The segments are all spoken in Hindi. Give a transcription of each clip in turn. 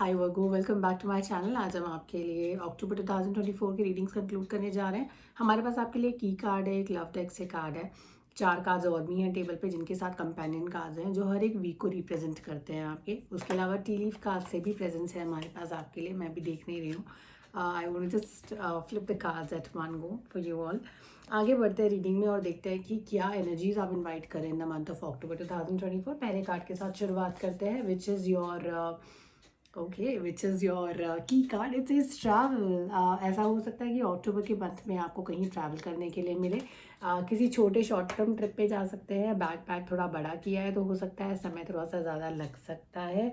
Hi Virgo, welcome back to my channel. आज हम आपके लिए अक्टूबर 2024 की रीडिंग्स कंक्लूड करने जा रहे हैं। हमारे पास आपके लिए की कार्ड है, एक लव डेक से कार्ड है, 4 कार्ड्स और भी हैं टेबल पे जिनके साथ कंपेनियन कार्ड्स हैं जो हर एक वीक को रिप्रेजेंट करते हैं आपके। उसके अलावा टी लीफ कार्ड से भी प्रेजेंस है हमारे पास आपके लिए, मैं भी देख नहीं रही हूँ। I want just flip the cards at one go for you all. आगे बढ़ते हैं रीडिंग में और देखते हैं कि क्या एनर्जीज आप इनवाइट करें इन द मंथ ऑफ अक्टूबर 2024। पहले कार्ड के साथ शुरुआत करते हैं, विच is your okay, which is your की कार्ड। It's is travel. ऐसा हो सकता है कि अक्टूबर के मंथ में आपको कहीं ट्रैवल करने के लिए मिले। किसी छोटे शॉर्ट टर्म ट्रिप पे जा सकते हैं। बैग पैक थोड़ा बड़ा किया है तो हो सकता है समय थोड़ा सा ज़्यादा लग सकता है।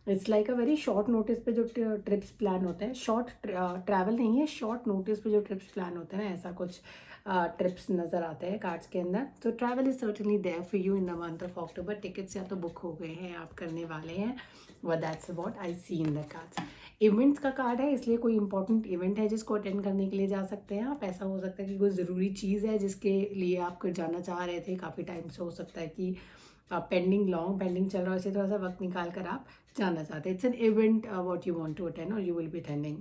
It's like a very short notice पे जो ट्रिप्स प्लान होते हैं, शॉर्ट ट्रैवल नहीं है, शॉर्ट नोटिस पे जो ट्रिप्स प्लान होते हैं ना, ऐसा कुछ ट्रिप्स नज़र आते हैं कार्ड्स के अंदर। तो travel is certainly there for you in the month of October. Tickets या तो बुक हो गए हैं, आप करने वाले हैं। well that's what I see in the cards। Events का कार्ड है, इसलिए कोई इंपॉर्टेंट इवेंट है जिसको अटेंड करने के लिए जा सकते हैं आप। ऐसा हो सकता है कि कोई ज़रूरी चीज़ है जिसके लिए आप जाना चाह रहे थे काफ़ी टाइम से। हो सकता है कि लॉन्ग पेंडिंग चल रहा है, इसे थोड़ा सा वक्त निकाल कर आप जाना चाहते हैं। It's an event what you want to attend और you will be attending.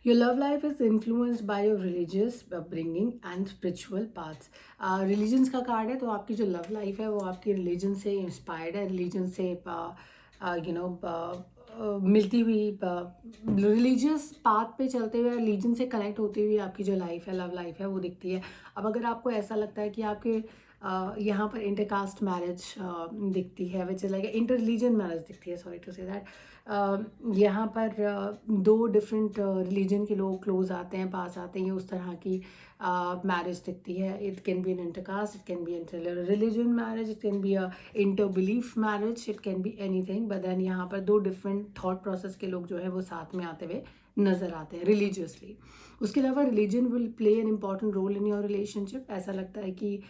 Your love life is influenced by your religious upbringing and spiritual paths। Religions का कार्ड है, तो आपकी जो लव लाइफ है वो आपकी रिलीजन से इंस्पायर्ड है, रिलीजन से मिलती हुई, रिलीजियस पाथ पे चलते हुए, रिलीजन से कनेक्ट होती हुई आपकी जो लाइफ है, लव लाइफ है, वो दिखती है। अब अगर आपको ऐसा लगता है कि आपके यहाँ पर इंटरकास्ट मैरिज दिखती है, which is like inter religion marriage दिखती है, सॉरी टू से दैट। यहाँ पर दो डिफरेंट रिलीजन के लोग क्लोज आते हैं, पास आते हैं, उस तरह की मैरिज दिखती है। It can be an intercaste, it can be inter religion marriage, it can be a inter belief marriage, it can be anything. But then यहाँ पर दो डिफरेंट थॉट प्रोसेस के लोग जो है वो साथ में आते हुए नज़र आते हैं रिलीजियसली। उसके अलावा religion will play an important role in your relationship. ऐसा लगता है कि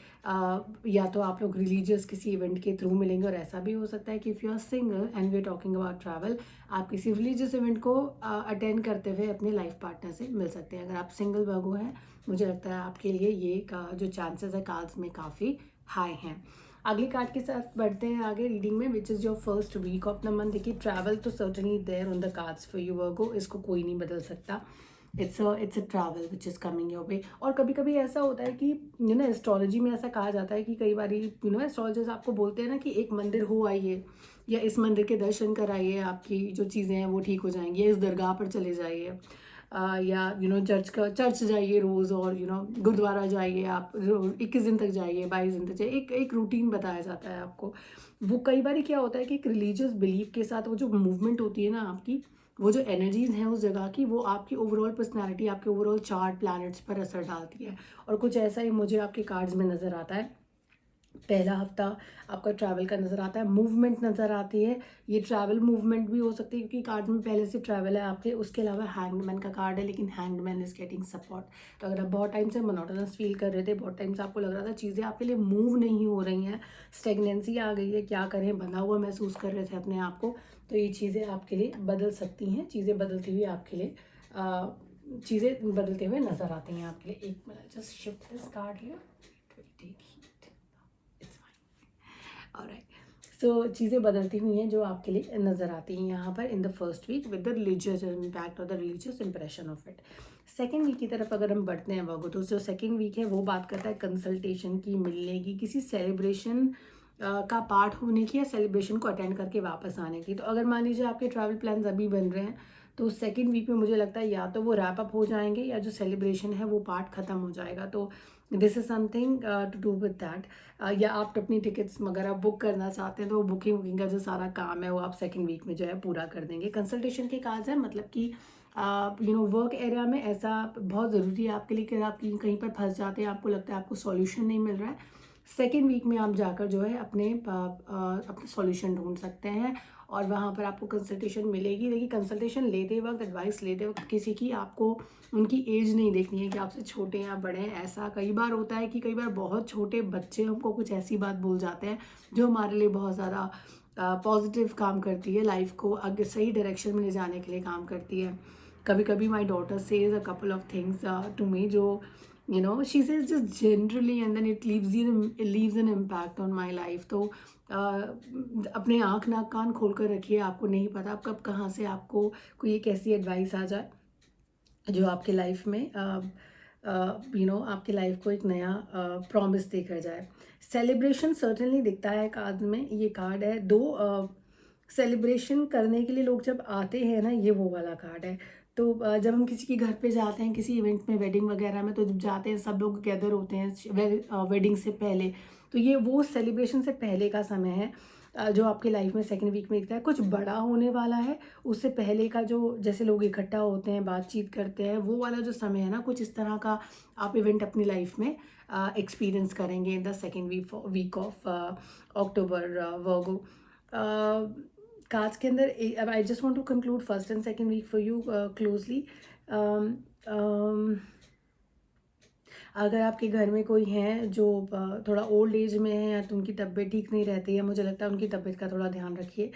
या तो आप लोग रिलीजियस किसी इवेंट के थ्रू मिलेंगे, और ऐसा भी हो सकता है कि if you are single and we are talking about travel, आप किसी रिलीजियस इवेंट को अटेंड करते हुए अपने लाइफ पार्टनर से मिल सकते हैं। अगर आप सिंगल वर्गो हैं, मुझे लगता है आपके लिए ये जो चांसेस है कार्ड्स में काफ़ी हाई हैं। अगली कार्ड के साथ बढ़ते हैं आगे रीडिंग में, which is your first week of the month. देखिए, ट्रैवल तो certainly there on the cards for you Virgo, इसको कोई नहीं बदल सकता। It's a travel which is coming your way. और कभी कभी ऐसा होता है कि एस्ट्रोलॉजी में ऐसा कहा जाता है कि कई बार एस्ट्रोलॉजर्स आपको बोलते हैं ना कि एक मंदिर हो आइए, या इस मंदिर के दर्शन कराइए, आपकी जो चीज़ें हैं वो ठीक हो जाएंगी, या इस दरगाह पर चले जाइए, या चर्च जाइए रोज़, और गुरुद्वारा जाइए आप, 21 दिन तक जाइए, 22 दिन तक जाइए। एक रूटीन बताया जाता है आपको। वो कई बार क्या होता है कि एक रिलीजियस बिलीफ के साथ वो जो मूवमेंट होती है ना आपकी, वो जो एनर्जीज हैं उस जगह की, वो आपकी ओवरऑल पर्सनैलिटी, आपके ओवरऑल चार्ट प्लैनेट्स पर असर डालती है। और कुछ ऐसा ही मुझे आपके कार्ड्स में नज़र आता है। पहला हफ्ता आपका ट्रैवल का नज़र आता है, मूवमेंट नज़र आती है। ये ट्रैवल मूवमेंट भी हो सकती है क्योंकि कार्ड में पहले से ट्रैवल है आपके। उसके अलावा हैंग्ड का कार्ड है, लेकिन हैंग्ड इज़ गेटिंग सपोर्ट। तो अगर आप बहुत टाइम से मोनोटोनस फील कर रहे थे, बहुत टाइम से आपको लग रहा था चीज़ें आपके लिए मूव नहीं हो रही हैं, स्टेगनेंसी आ गई है, क्या करें, बंधा हुआ महसूस कर रहे थे अपने आप को, तो ये चीज़ें आपके लिए बदल सकती हैं। चीज़ें बदलती हुई आपके लिए चीज़ें बदलते हुए नज़र आती हैं आपके लिए। एक minute, just shift this card here, alright. So चीज़ें बदलती हुई हैं जो आपके लिए नज़र आती हैं यहाँ पर in the first week with the religious impact और the religious impression of it. Second week की तरफ अगर हम बढ़ते हैं वर्गो, तो जो सेकेंड वीक है वो बात करता है कंसल्टेशन की, मिलने की, किसी सेलिब्रेशन का पार्ट होने की, या सेलिब्रेशन को अटेंड करके वापस आने की। तो अगर मान लीजिए आपके ट्रैवल प्लान्स अभी बन रहे हैं, तो सेकेंड वीक में मुझे लगता है या तो वो रैप अप हो जाएंगे, या जो सेलिब्रेशन है वो पार्ट ख़त्म हो जाएगा। तो this is something to do with that. या आप अपनी टिकट्स अगर आप बुक करना चाहते हैं, तो बुकिंग का जो सारा काम है वो आप सेकेंड वीक में जो है पूरा कर देंगे। कंसल्टेशन के कार्ड्स है, मतलब कि वर्क एरिया में ऐसा बहुत ज़रूरी है आपके लिए कि आप कहीं पर फंस जाते हैं, आपको लगता है आपको सॉल्यूशन नहीं मिल रहा है, सेकेंड वीक में आप जाकर जो है अपने सॉल्यूशन ढूंढ सकते हैं, और वहाँ पर आपको कंसल्टेशन मिलेगी। देखिए, कंसल्टेशन लेते वक्त, एडवाइस लेते वक्त किसी की आपको उनकी एज नहीं देखनी है कि आपसे छोटे या बड़े हैं। ऐसा कई बार होता है कि कई बार बहुत छोटे बच्चे हमको कुछ ऐसी बात बोल जाते हैं जो हमारे लिए बहुत ज़्यादा पॉजिटिव काम करती है, लाइफ को आगे सही डायरेक्शन में ले जाने के लिए काम करती है। कभी कभी my daughter says a couple of things to me जो she says just generally and then it leaves an impact on my life. तो अपने आँख नाक कान खोल कर रखिए, आपको नहीं पता कब कहाँ से आपको कोई एक ऐसी एडवाइस आ जाए जो आपके लाइफ में आपके लाइफ को एक नया प्रॉमिस देकर जाए। सेलिब्रेशन सर्टेनली दिखता है कार्ड में, ये कार्ड है दो सेलिब्रेशन करने के लिए लोग जब आते हैं ना, ये वो वाला कार्ड है। तो जब हम किसी के घर पे जाते हैं किसी इवेंट में, वेडिंग वगैरह में, तो जब जाते हैं सब लोग गैदर होते हैं वेडिंग से पहले, तो ये वो सेलिब्रेशन से पहले का समय है जो आपकी लाइफ में सेकंड वीक में दिखता है। कुछ बड़ा होने वाला है, उससे पहले का जो जैसे लोग इकट्ठा होते हैं बातचीत करते हैं, वो वाला जो समय है ना, कुछ इस तरह का आप इवेंट अपनी लाइफ में एक्सपीरियंस करेंगे in the second week of October Virgo. Cards के अंदर अब I just want to conclude first and second week for you closely. अगर आपके घर में कोई है जो थोड़ा ओल्ड एज में है या तो उनकी तबीयत ठीक नहीं रहती है, मुझे लगता है उनकी तबीयत का थोड़ा ध्यान रखिए।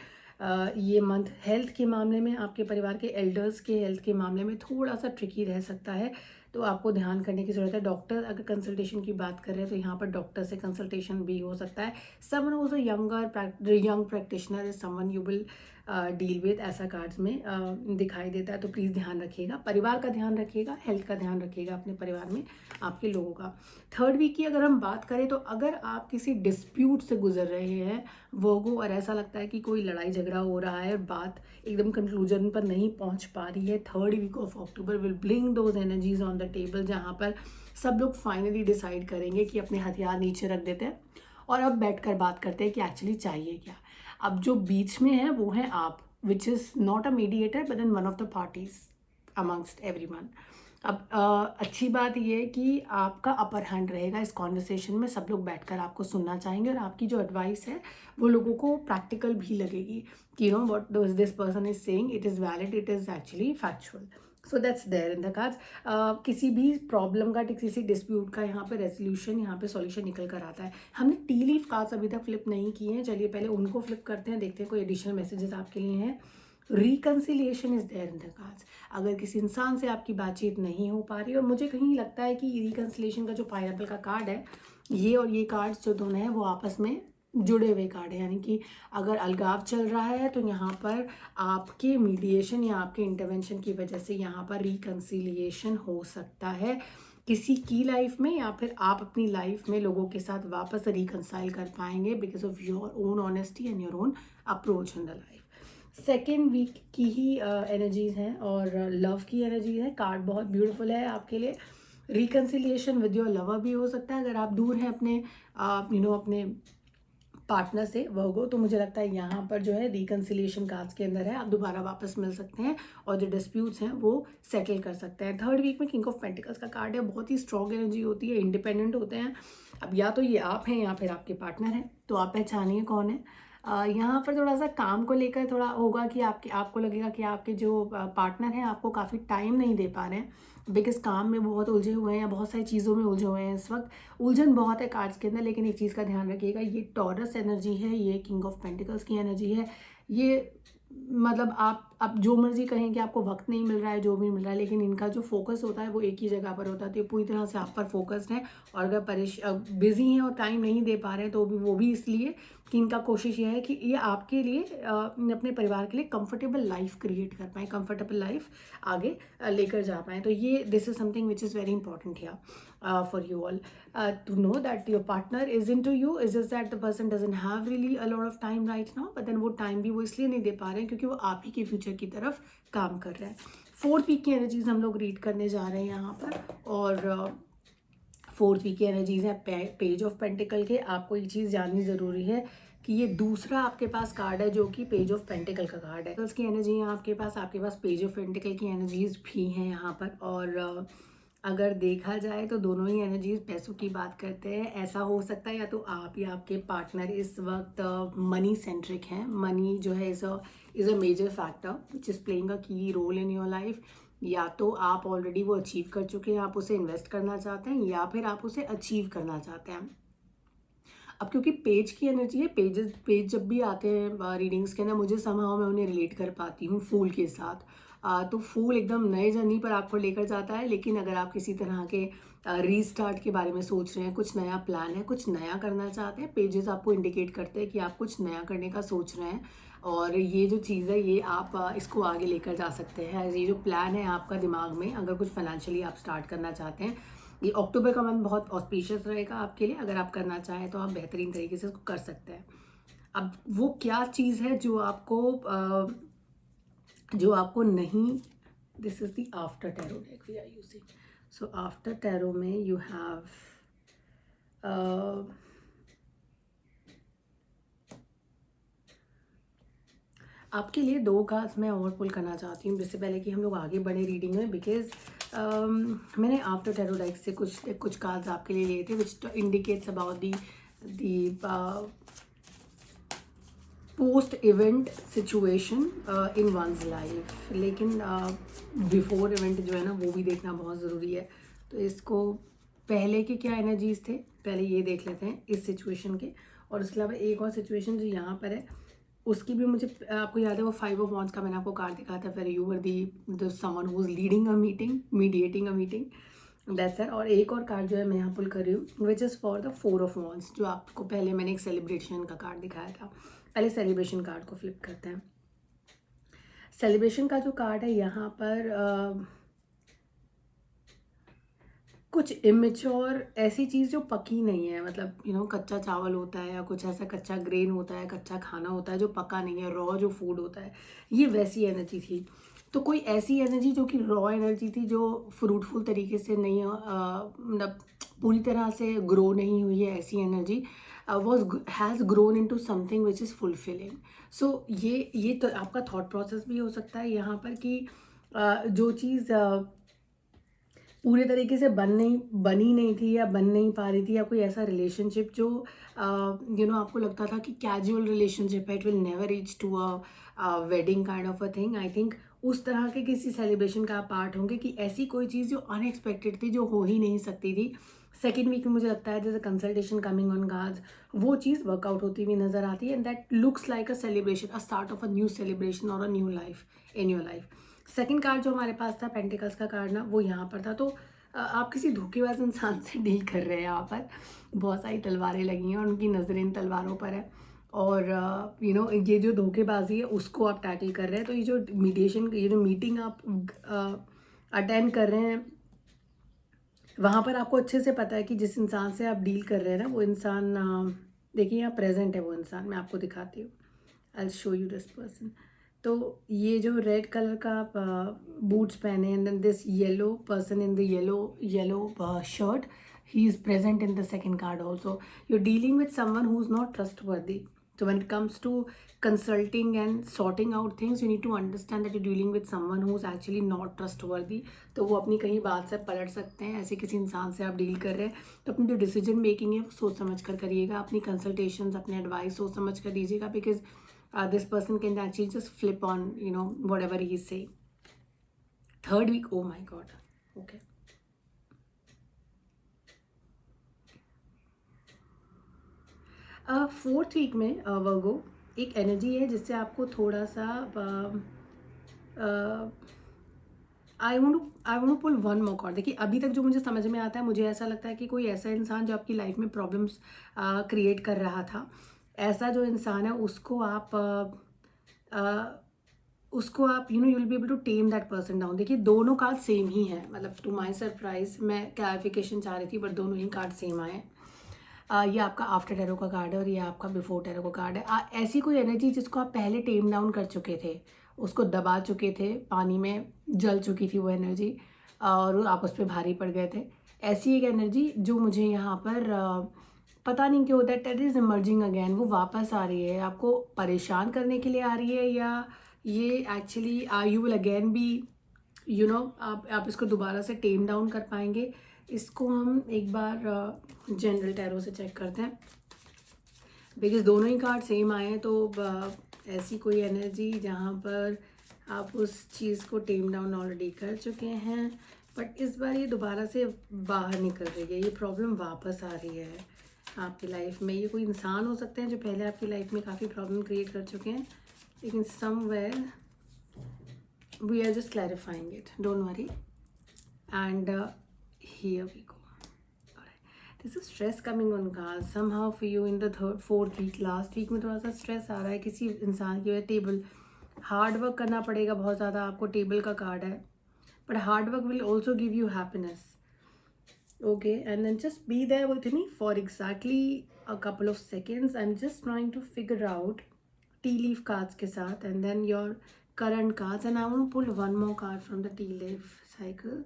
ये मंथ हेल्थ के मामले में आपके परिवार के एल्डर्स के हेल्थ के मामले में थोड़ा सा ट्रिकी रह सकता है, तो आपको ध्यान करने की ज़रूरत है। डॉक्टर अगर कंसल्टेशन की बात कर रहे हैं तो यहाँ पर डॉक्टर से कंसल्टेशन भी हो सकता है। Someone who is a young practitioner is someone you will deal with, ऐसा कार्ड्स में दिखाई देता है। तो प्लीज़ ध्यान रखिएगा, परिवार का ध्यान रखिएगा, हेल्थ का ध्यान रखिएगा अपने परिवार में आपके लोगों का। थर्ड वीक की अगर हम बात करें तो अगर आप किसी डिस्प्यूट से गुजर रहे हैं वर्गो, और ऐसा लगता है कि कोई लड़ाई झगड़ा हो रहा है, बात एकदम कंक्लूजन पर नहीं पहुंच पा रही है, third week of October will bring those energies on the table, जहां पर सब लोग फाइनली डिसाइड करेंगे कि अपने हथियार नीचे रख देते हैं और अब बैठकर बात करते हैं कि एक्चुअली चाहिए क्या। अब जो बीच में है वो है आप, which is not a mediator but then one of the parties amongst everyone. अब अच्छी बात ये है कि आपका अपर हैंड रहेगा इस कॉन्वर्सेशन में, सब लोग बैठकर आपको सुनना चाहेंगे और आपकी जो एडवाइस है वो लोगों को प्रैक्टिकल भी लगेगी कि what this person is saying, it is valid, it is actually factual. So that's there in the cards. किसी भी प्रॉब्लम का, किसी डिस्प्यूट का यहाँ पे रेजोल्यूशन, यहाँ पे सॉल्यूशन निकल कर आता है। हमने टी लीफ कार्ड्स अभी तक फ्लिप नहीं किए हैं, चलिए पहले उनको फ्लिप करते हैं, देखते हैं कोई एडिशनल मैसेजेस आपके लिए हैं। Reconciliation is there in the cards. अगर किसी इंसान से आपकी बातचीत नहीं हो पा रही, और मुझे कहीं लगता है कि रिकन्सिलिएशन का जो पाइनएप्पल का कार्ड है, ये और ये कार्ड्स जो दोनों हैं वो आपस में जुड़े हुए कार्ड है, यानी कि अगर अलगाव चल रहा है तो यहाँ पर आपके मीडिएशन या आपके इंटरवेंशन की वजह से यहाँ पर रिकन्सिलिएशन हो सकता है किसी की लाइफ में, या फिर आप अपनी लाइफ में लोगों के साथ वापस रिकन्साइल कर पाएंगे because of your own honesty and your own approach in the life. Second week की ही एनर्जीज हैं और लव की एनर्जीज है। कार्ड बहुत ब्यूटीफुल है आपके लिए। रिकन्सिलिएशन विद योर लवर भी हो सकता है अगर आप दूर हैं अपने अपने पार्टनर से वर्गो, तो मुझे लगता है यहाँ पर जो है रिकन्सिलिएशन कार्ड्स के अंदर है, आप दोबारा वापस मिल सकते हैं और जो डिस्प्यूट्स हैं वो सेटल कर सकते हैं। थर्ड वीक में किंग ऑफ पेंटिकल्स का कार्ड है, बहुत ही स्ट्रॉन्ग एनर्जी होती है, इंडिपेंडेंट होते हैं। अब या तो ये आप हैं या फिर आपके पार्टनर हैं, तो आप पहचानिए कौन है। यहाँ पर थोड़ा सा काम को लेकर थोड़ा होगा कि आपको लगेगा कि आपके जो पार्टनर हैं आपको काफ़ी टाइम नहीं दे पा रहे हैं, बिकॉज काम में बहुत उलझे हुए हैं या बहुत सारी चीज़ों में उलझे हुए हैं इस वक्त। उलझन बहुत है कार्ड्स के अंदर, लेकिन एक चीज़ का ध्यान रखिएगा, ये टॉरस एनर्जी है, ये किंग ऑफ पेंटिकल्स की एनर्जी है। ये मतलब आप जो मर्जी कहें कि आपको वक्त नहीं मिल रहा है, जो भी मिल रहा है, लेकिन इनका जो फोकस होता है वो एक ही जगह पर होता है, तो ये पूरी तरह से आप पर फोकस्ड है। और अगर बिजी हैं और टाइम नहीं दे पा रहे हैं तो वो भी इसलिए कि इनका कोशिश ये है कि ये आपके लिए अपने परिवार के लिए कंफर्टेबल लाइफ क्रिएट कर पाएँ, कंफर्टेबल लाइफ आगे लेकर जा पाएँ। तो ये this is something which is very important here for you all to know that your partner is into you, is just that the person doesn't have really a lot of time right now, but then वो टाइम भी वो इसलिए नहीं दे पा रहे हैं क्योंकि वो आप ही के फ्यूचर की तरफ काम कर रहा है। फोर्थ वीक की एनर्जीज हम लोग रीड करने जा रहे हैं यहाँ पर, और फोर्थ वीक की एनर्जीज है पेज ऑफ पेंटिकल के। आपको ये चीज़ जाननी ज़रूरी है कि ये दूसरा आपके पास कार्ड है जो कि पेज ऑफ पेंटिकल का कार्ड है। उसकी एनर्जी है आपके पास पेज ऑफ पेंटिकल की एनर्जीज भी हैं यहाँ पर। और अगर देखा जाए तो दोनों ही एनर्जीज पैसों की बात करते हैं। ऐसा हो सकता है या तो आप या आपके पार्टनर इस वक्त मनी सेंट्रिक हैं, मनी जो है is a major factor which is playing a key role in your life. या तो आप ऑलरेडी वो अचीव कर चुके हैं, आप उसे इन्वेस्ट करना चाहते हैं, या फिर आप उसे अचीव करना चाहते हैं। अब क्योंकि पेज की एनर्जी है, पेज जब भी आते हैं रीडिंग्स के अंदर, मुझे समहाउ मैं उन्हें रिलेट कर पाती हूँ फूल के साथ। तो फूल एकदम नए जर्नी पर आपको लेकर जाता है, लेकिन अगर आप किसी तरह के रीस्टार्ट के बारे में सोच रहे हैं, कुछ नया प्लान है, कुछ नया करना चाहते हैं, पेजेस आपको इंडिकेट करते हैं कि आप कुछ नया करने का सोच रहे हैं। और ये जो चीज़ है ये आप इसको आगे लेकर जा सकते हैं। ये जो प्लान है आपका दिमाग में, अगर कुछ फाइनेंशियली आप स्टार्ट करना चाहते हैं, ये अक्टूबर का मंथ बहुत ऑस्पिशियस रहेगा आपके लिए। अगर आप करना चाहें तो आप बेहतरीन तरीके से इसको कर सकते हैं। अब वो क्या चीज़ है जो आपको नहीं, this is the after tarot deck we are using. So after tarot में यू हैव आपके लिए 2 कार्ड्स मैं और पुल करना चाहती हूँ जिससे पहले कि हम लोग आगे बढ़े रीडिंग में, बिकॉज मैंने आफ्टर टैरो डेक से कुछ कार्ड्स आपके लिए लिए थे which indicates about the post event situation in one's life, लेकिन बिफोर इवेंट जो है ना वो भी देखना बहुत ज़रूरी है। तो इसको पहले के क्या एनर्जीज थे पहले ये देख लेते हैं इस सिचुएशन के, और उसके अलावा एक और सिचुएशन जो यहाँ पर है उसकी भी मुझे, आपको याद है वो 5 ऑफ वॉन्ड्स का मैंने आपको कार्ड दिखाया था, फिर you were the someone who is leading a meeting, mediating a meeting, that's it. और एक और कार्ड जो है मैं यहाँ पुल कर रही हूँ which is for the 4 of wands, जो आपको पहले मैंने एक सेलिब्रेशन का कार्ड दिखाया था। पहले सेलिब्रेशन कार्ड को फ्लिप करते हैं। सेलिब्रेशन का जो कार्ड है यहाँ पर कुछ इमेच्योर ऐसी चीज़ जो पकी नहीं है, मतलब कच्चा चावल होता है या कुछ ऐसा कच्चा ग्रेन होता है, कच्चा खाना होता है जो पका नहीं है, रॉ जो फूड होता है, ये वैसी एनर्जी थी। तो कोई ऐसी एनर्जी जो कि रॉ एनर्जी थी, जो फ्रूटफुल तरीके से नहीं, मतलब पूरी तरह से ग्रो नहीं हुई है, ऐसी energy has grown into something which is fulfilling. So ये तो आपका थॉट प्रोसेस भी हो सकता है यहाँ पर कि जो चीज़ पूरे तरीके से बनी नहीं थी या बन नहीं पा रही थी, या कोई ऐसा रिलेशनशिप जो आपको लगता था कि कैजुअल रिलेशनशिप है, it will never reach to a wedding kind of a thing. I think उस तरह के किसी सेलिब्रेशन का आप पार्ट होंगे कि ऐसी कोई चीज़ जो अनएक्सपेक्टेड थी, जो हो ही नहीं सकती थी। सेकेंड वीक में मुझे लगता है जैसे कंसल्टेशन कमिंग ऑन कार्ड्स, वो चीज़ वर्कआउट होती हुई नजर आती है, and that looks like a celebration, a start of a new celebration और a new life in your life. Second card जो हमारे पास था पेंटिकल्स का कार्ड ना, वो यहाँ पर था। तो आप किसी धोखेबाज इंसान से डील कर रहे हैं। यहाँ पर बहुत सारी तलवारें लगी हैं और उनकी नज़रें इन तलवारों पर है, और ये जो धोखेबाजी है उसको आप टैकल कर रहे हैं। तो ये जो मीडिएशन, ये जो मीटिंग आप अटेंड कर रहे हैं, वहाँ पर आपको अच्छे से पता है कि जिस इंसान से आप डील कर रहे हैं ना, वो इंसान देखिए यहाँ प्रेजेंट है वो इंसान, मैं आपको दिखाती हूँ। I show you this person. तो ये जो रेड कलर का बूट्स पहने, and then this yellow person in the yellow shirt, he is present in the second card also. You dealing with someone who is not trustworthy. So when it comes to consulting and sorting out things, you need to understand that you're dealing with someone who's actually not trustworthy. तो वो अपनी कहीं बात से पलट सकते हैं। ऐसे किसी इंसान से आप डील कर रहे हैं तो अपनी जो डिसीजन मेकिंग है वो सोच समझ कर करिएगा, अपनी कंसल्टेशंस, अपने एडवाइस सोच समझ कर दीजिएगा, because this person can actually just flip on whatever he is saying. Third week, oh my god, okay. Fourth week में वर्गो एक एनर्जी है जिससे आपको थोड़ा सा I want pull one more card. देखिए अभी तक जो मुझे समझ में आता है, मुझे ऐसा लगता है कि कोई ऐसा इंसान जो आपकी लाइफ में प्रॉब्लम्स क्रिएट कर रहा था, ऐसा जो इंसान है उसको आप you will be able to tame that person down. देखिए दोनों कार्ड सेम ही है, मतलब टू माय सरप्राइज मैं क्लैरिफिकेशन चाह रही थी बट दोनों ही कार्ड सेम आए। ये आपका आफ्टर टैरो का कार्ड है और ये आपका बिफोर टैरो का कार्ड है। ऐसी कोई एनर्जी जिसको आप पहले टेम डाउन कर चुके थे, उसको दबा चुके थे, पानी में जल चुकी थी वो एनर्जी और आप उस पर भारी पड़ गए थे। ऐसी एक एनर्जी जो मुझे यहाँ पर पता नहीं क्यों दैट इज इमर्जिंग अगेन, वो वापस आ रही है। आपको परेशान करने के लिए आ रही है, या ये actually you will again be आप इसको दोबारा से टेम डाउन कर पाएंगे। इसको हम एक बार जनरल टैरो से चेक करते हैं, बिकॉज दोनों ही कार्ड सेम आए हैं। तो ऐसी कोई एनर्जी जहाँ पर आप उस चीज़ को टेम डाउन ऑलरेडी कर चुके हैं, बट इस बार ये दोबारा से बाहर निकल रही है, ये प्रॉब्लम वापस आ रही है। आपकी लाइफ में। ये कोई इंसान हो सकते हैं जो पहले आपकी लाइफ में काफ़ी प्रॉब्लम क्रिएट कर चुके हैं, लेकिन somewhere we are just clarifying it, don't worry, and here we go. This is stress coming on card somehow for you in the third fourth week. Last week में थोड़ा सा स्ट्रेस आ रहा है किसी इंसान की वजह। टेबल, हार्ड वर्क करना पड़ेगा बहुत ज़्यादा आपको, टेबल का कार्ड है, but hard work will also give you happiness. Okay, and then just be there with me for exactly a couple of seconds. I'm just trying to figure out tea leaf cards ke sath, and then your current cards, and I want to pull one more card from the tea leaf cycle.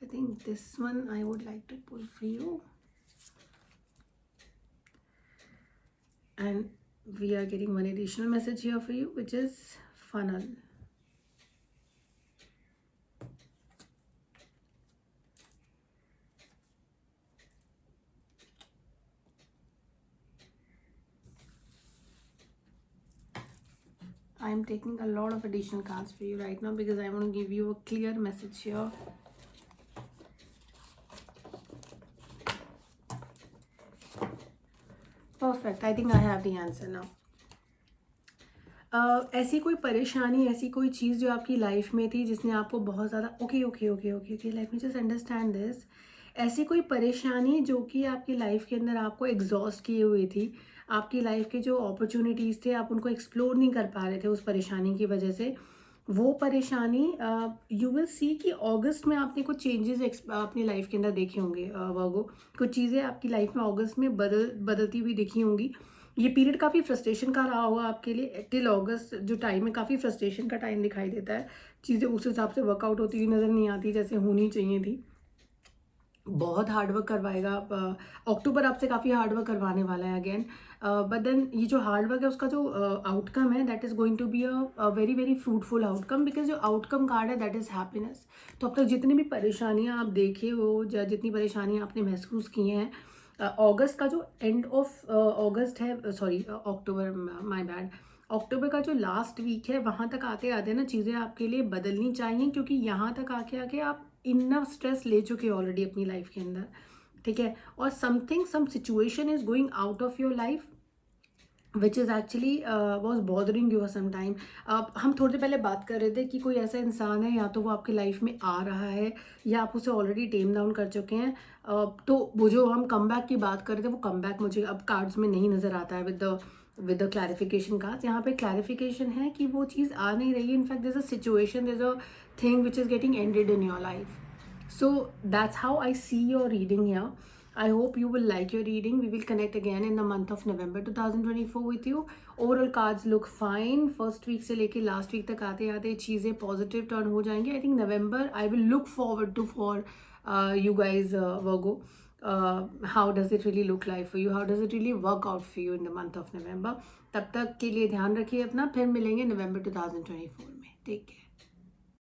I think this one I would like to pull for you, and we are getting one additional message here for you, which is funnel. I am taking a lot of additional cards for you right now because I want to give you a clear message here. Perfect. I think I have the answer now. ऐसी कोई परेशानी, ऐसी कोई चीज़ जो आपकी लाइफ में थी जिसने आपको बहुत ज़्यादा okay let me just understand this. ऐसी कोई परेशानी जो कि आपकी लाइफ के अंदर आपको एग्जॉस्ट किए हुई थी, आपकी लाइफ के जो अपॉर्चुनिटीज़ थे आप उनको एक्सप्लोर नहीं कर पा रहे थे उस परेशानी की वजह से। वो परेशानी यू विल सी कि अगस्त में आपने कुछ चेंजेस अपनी लाइफ के अंदर देखे होंगे। वर्गो, कुछ चीज़ें आपकी लाइफ में अगस्त में बदलती हुई दिखी होंगी। ये पीरियड काफ़ी फ्रस्ट्रेशन का रहा होगा आपके लिए। टिल अगस्त जो टाइम है काफ़ी फ्रस्ट्रेशन का टाइम दिखाई देता है, चीज़ें उस हिसाब से वर्कआउट होती हुई नज़र नहीं आती जैसे होनी चाहिए थी। बहुत हार्ड वर्क करवाएगा। अक्टूबर आपसे काफ़ी हार्ड वर्क करवाने वाला है अगेन, बट देन ये जो हार्ड वर्क है उसका जो आउटकम है that is going to be a very very fruitful outcome, because जो आउटकम कार्ड है दैट इज़ हैप्पीनेस। तो अब तक जितनी भी परेशानियां आप देखे हो या जितनी परेशानियां आपने महसूस की हैं, अगस्त का जो एंड ऑफ अगस्त है, सॉरी अक्टूबर, माय बैड, अक्टूबर का जो लास्ट वीक है वहाँ तक आते आते ना चीज़ें आपके लिए बदलनी चाहिए, क्योंकि यहाँ तक आके आके आप इनफ स्ट्रेस ले चुके हो ऑलरेडी अपनी लाइफ के अंदर, ठीक है। और some situation is going out of your life which is actually was bothering you some time. हम थोड़ी देर पहले बात कर रहे थे कि कोई ऐसा इंसान है या तो वो आपकी लाइफ में आ रहा है या आप उसे ऑलरेडी टेम डाउन कर चुके हैं। तो वो जो हम कम बैक की बात कर रहे थे वो कम बैक मुझे अब कार्ड्स में नहीं नज़र आता है विद द क्लैरिफिकेशन कार्ड्स। यहाँ पे क्लैरिफिकेशन है कि वो चीज़ आ नहीं रही है। In fact there is a situation, there is a thing which is getting ended in your life. So that's how I see your reading here. I hope you will like your reading. We will connect again in the month of November 2024 with you. Overall cards look fine. First week से लेके last week तक आते आते चीज़ें positive turn हो जाएंगे. I think November I will look forward to for you guys, Virgo. How does it really look like for you? How does it really work out for you in the month of November? तब तक के लिए ध्यान रखिए अपना, फिर मिलेंगे November 2024 में. Take care.